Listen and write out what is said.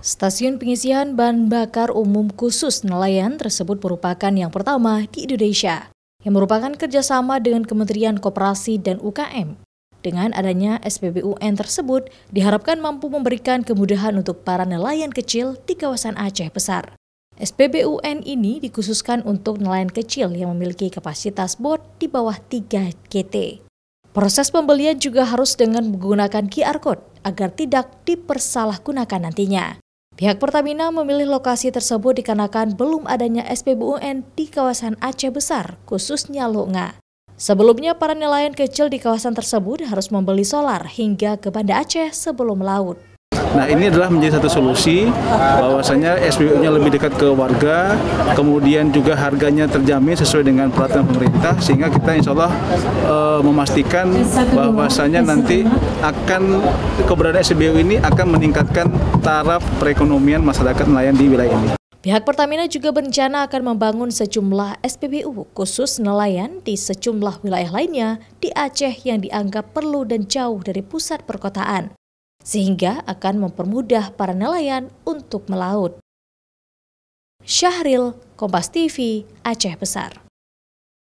Stasiun pengisian bahan bakar umum khusus nelayan tersebut merupakan yang pertama di Indonesia, yang merupakan kerjasama dengan Kementerian Koperasi dan UKM. Dengan adanya SPBUN tersebut, diharapkan mampu memberikan kemudahan untuk para nelayan kecil di kawasan Aceh Besar. SPBUN ini dikhususkan untuk nelayan kecil yang memiliki kapasitas bot di bawah 3 GT. Proses pembelian juga harus dengan menggunakan QR Code agar tidak dipersalahgunakan nantinya. Pihak Pertamina memilih lokasi tersebut dikarenakan belum adanya SPBUN di kawasan Aceh Besar, khususnya Longa. Sebelumnya, para nelayan kecil di kawasan tersebut harus membeli solar hingga ke Banda Aceh sebelum melaut. Nah, ini adalah menjadi satu solusi bahwasanya SPBU-nya lebih dekat ke warga, kemudian juga harganya terjamin sesuai dengan peraturan pemerintah, sehingga kita insya Allah memastikan bahwasanya nanti keberadaan SPBU ini akan meningkatkan taraf perekonomian masyarakat nelayan di wilayah ini. Pihak Pertamina juga berencana akan membangun sejumlah SPBU khusus nelayan di sejumlah wilayah lainnya di Aceh yang dianggap perlu dan jauh dari pusat perkotaan, sehingga akan mempermudah para nelayan untuk melaut. Syahril, Kompas TV, Aceh Besar.